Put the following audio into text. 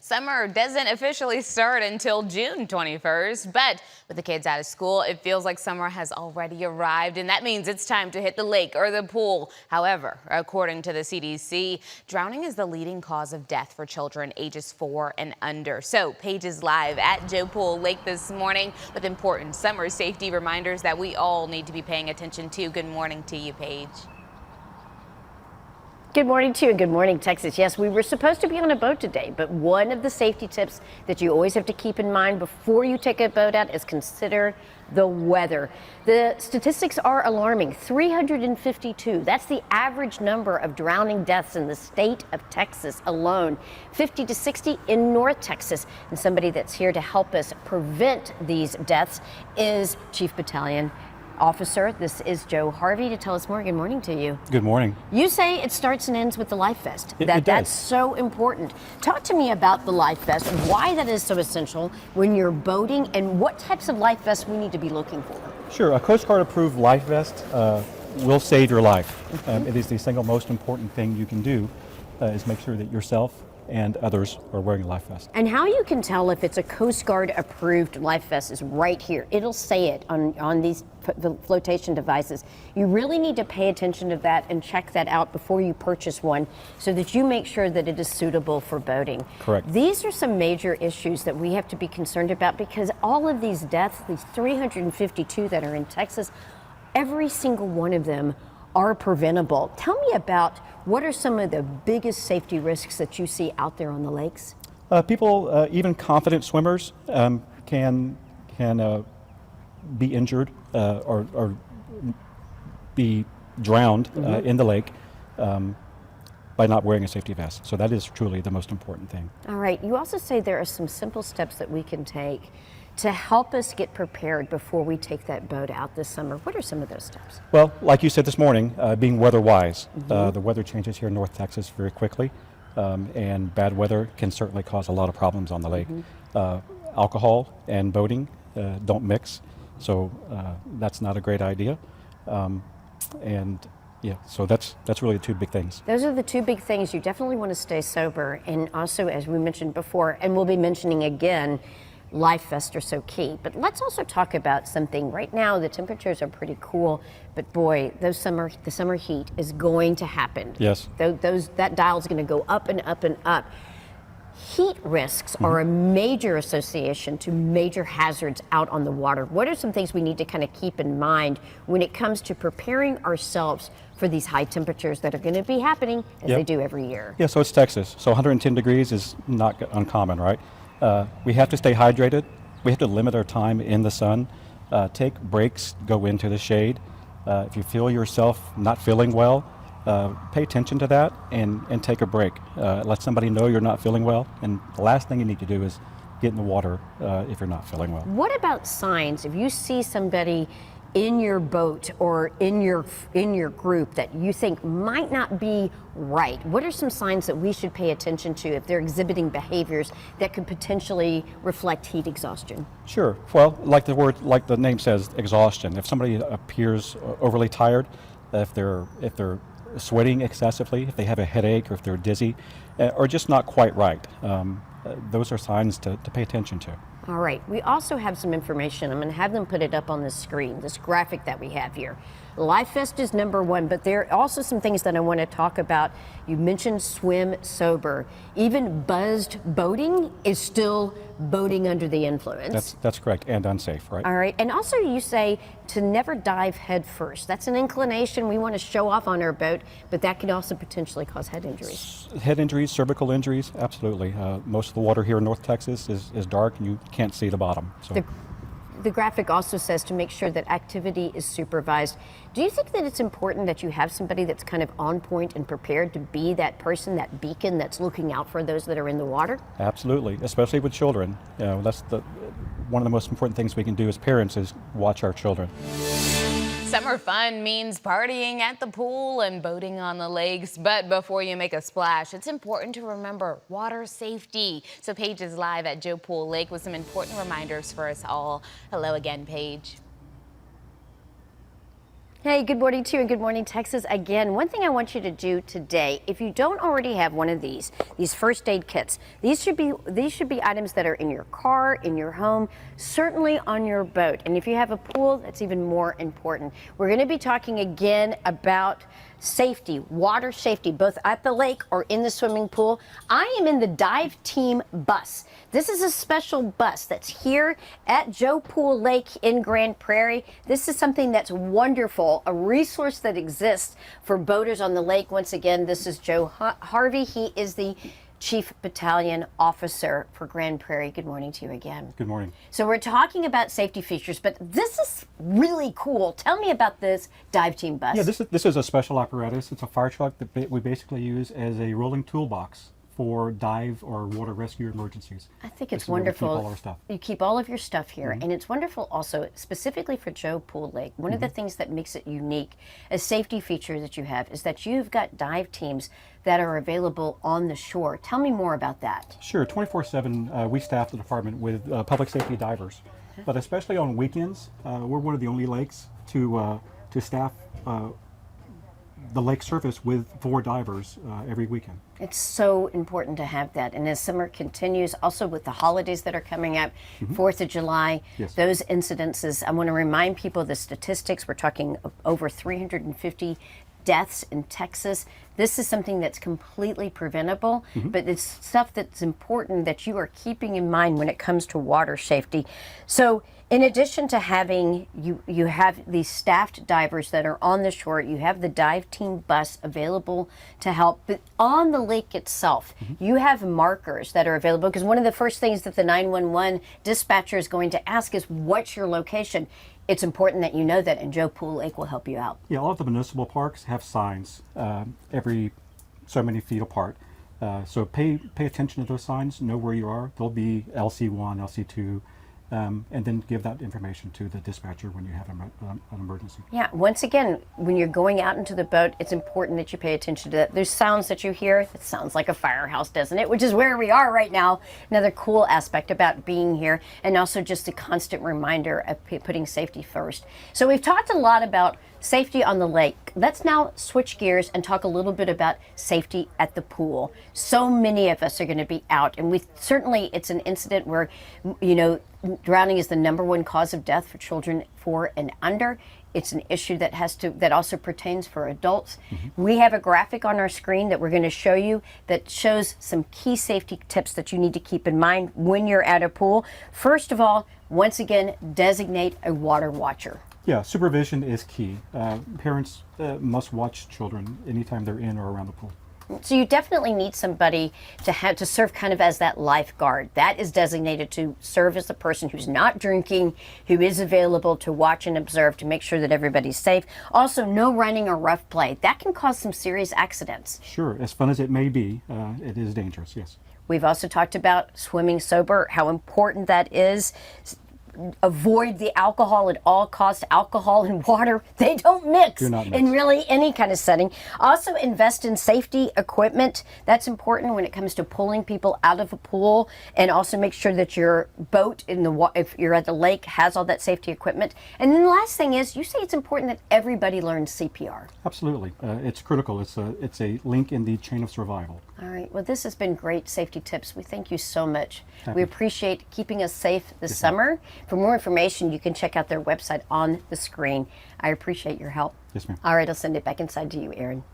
Summer doesn't officially start until June 21st, but with the kids out of school, it feels like summer has already arrived, and that means it's time to hit the lake or the pool. However, according to the CDC, drowning is the leading cause of death for children ages 4 and under. So Paige is live at Joe Pool Lake this morning with important summer safety reminders that we all need to be paying attention to. Good morning to you, Paige. Good morning to you and good morning, Texas. Yes, we were supposed to be on a boat today, but one of the safety tips that you always have to keep in mind before you take a boat out is consider the weather. The statistics are alarming. 352. That's the average number of drowning deaths in the state of Texas alone. 50 to 60 in North Texas. And somebody that's here to help us prevent these deaths is Chief Battalion Officer. This is Joe Harvey to tell us more. Good morning to you. Good morning. You say it starts and ends with the life vest. It does. That's so important. Talk to me about the life vest, why that is so essential when you're boating, and what types of life vests we need to be looking for. Sure. A Coast Guard approved life vest will save your life. It is the single most important thing you can do is make sure that yourself and others are wearing a life vest. And how you can tell if it's a Coast Guard approved life vest is right here. It'll say it on these flotation devices. You really need to pay attention to that and check that out before you purchase one so that you make sure that it is suitable for boating. Correct. These are some major issues that we have to be concerned about because all of these deaths, these 352 that are in Texas, every single one of them are preventable. Tell me about what are some of the biggest safety risks that you see out there on the lakes? People, even confident swimmers, can be injured or be drowned in the lake by not wearing a safety vest. So that is truly the most important thing. All right. You also say there are some simple steps that we can take to help us get prepared before we take that boat out this summer. What are some of those steps? Well, like you said this morning, being weather wise. The weather changes here in North Texas very quickly, and bad weather can certainly cause a lot of problems on the lake. Alcohol and boating don't mix, so that's not a great idea. Yeah, so that's really the two big things. Those are the two big things. You definitely want to stay sober, and also, as we mentioned before, and we'll be mentioning again, life vests are so key. But let's also talk about something. Right now, the temperatures are pretty cool, but boy, the summer heat is going to happen. Yes. That dial is going to go up and up and up. Heat risks are a major association to major hazards out on the water. What are some things we need to kind of keep in mind when it comes to preparing ourselves for these high temperatures that are going to be happening as they do every year? Yeah, so it's Texas. So 110 degrees is not uncommon, right? We have to stay hydrated. We have to limit our time in the sun. Take breaks, go into the shade. If you feel yourself not feeling well, pay attention to that and take a break. Let somebody know you're not feeling well. And the last thing you need to do is get in the water if you're not feeling well. What about signs? If you see somebody in your boat or in your group that you think might not be right, what are some signs that we should pay attention to if they're exhibiting behaviors that could potentially reflect heat exhaustion? Sure. Well, like the name says, exhaustion. If somebody appears overly tired, if they're sweating excessively, if they have a headache, or if they're dizzy, or just not quite right, those are signs to pay attention to. All right, we also have some information. I'm going to have them put it up on the screen, this graphic that we have here. Life vest is number one, but there are also some things that I want to talk about. You mentioned swim sober. Even buzzed boating is still boating under the influence. That's correct, and unsafe, right? All right, and also you say to never dive head first. That's an inclination we want to show off on our boat, but that can also potentially cause head injuries. Head injuries, cervical injuries, absolutely. Most of the water here in North Texas is dark and you can't see the bottom. So. The graphic also says to make sure that activity is supervised. Do you think that it's important that you have somebody that's kind of on point and prepared to be that person, that beacon that's looking out for those that are in the water? Absolutely, especially with children. That's one of the most important things we can do as parents is watch our children. Summer fun means partying at the pool and boating on the lakes. But before you make a splash, it's important to remember water safety. So Paige is live at Joe Pool Lake with some important reminders for us all. Hello again, Paige. Hey, good morning to you and good morning, Texas. Again, one thing I want you to do today, if you don't already have one of these first aid kits, these should be items that are in your car, in your home, certainly on your boat. And if you have a pool, that's even more important. We're going to be talking again about safety, water safety, both at the lake or in the swimming pool. I am in the dive team bus. This is a special bus that's here at Joe Pool Lake in Grand Prairie. This is something that's wonderful, a resource that exists for boaters on the lake. Once again, this is Joe Harvey. He is the Chief Battalion Officer for Grand Prairie. Good morning to you again. Good morning. So we're talking about safety features, but this is really cool. Tell me about this dive team bus. Yeah, this is a special apparatus. It's a fire truck that we basically use as a rolling toolbox for dive or water rescue emergencies. I think This it's is where we wonderful. keep all our stuff. You keep all of your stuff here, and it's wonderful also, specifically for Joe Pool Lake. One of the things that makes it unique, a safety feature that you have, is that you've got dive teams that are available on the shore. Tell me more about that. Sure, 24/7 we staff the department with public safety divers, but especially on weekends, we're one of the only lakes to staff the lake surface with 4 divers every weekend. It's so important to have that. And as summer continues, also with the holidays that are coming up, 4th of July, Yes. those incidences, I want to remind people of the statistics. We're talking over 350 deaths in Texas. This is something that's completely preventable, but it's stuff that's important that you are keeping in mind when it comes to water safety. So in addition to having, you have these staffed divers that are on the shore, you have the dive team bus available to help, but on the lake itself, you have markers that are available, because one of the first things that the 911 dispatcher is going to ask is, what's your location? It's important that you know that, and Joe Pool Lake will help you out. Yeah, all of the municipal parks have signs every so many feet apart. So pay attention to those signs, know where you are. There'll be LC1, LC2, and then give that information to the dispatcher when you have an emergency. Yeah, once again, when you're going out into the boat, it's important that you pay attention to that. There's sounds that you hear. It sounds like a firehouse, doesn't it? Which is where we are right now. Another cool aspect about being here, and also just a constant reminder of putting safety first. So we've talked a lot about safety on the lake. Let's now switch gears and talk a little bit about safety at the pool. So many of us are going to be out, and it's an incident where, drowning is the #1 cause of death for children 4 and under. It's an issue that also pertains for adults. We have a graphic on our screen that we're going to show you that shows some key safety tips that you need to keep in mind when you're at a pool. First of all, once again, designate a water watcher. Yeah, supervision is key. Parents must watch children anytime they're in or around the pool. So you definitely need somebody to serve kind of as that lifeguard. That is designated to serve as the person who's not drinking, who is available to watch and observe to make sure that everybody's safe. Also, no running or rough play. That can cause some serious accidents. Sure, as fun as it may be, it is dangerous, yes. We've also talked about swimming sober, how important that is. Avoid the alcohol at all costs. Alcohol and water, they don't mix in really any kind of setting. Also, invest in safety equipment. That's important when it comes to pulling people out of a pool, and also make sure that your boat if you're at the lake has all that safety equipment. And then the last thing is, you say it's important that everybody learns CPR. Absolutely, it's critical. It's a link in the chain of survival. All right. Well, this has been great safety tips. We thank you so much. Thank we you. appreciate keeping us safe this summer. For more information, you can check out their website on the screen. I appreciate your help. Yes, ma'am. All right. I'll send it back inside to you, Aaron.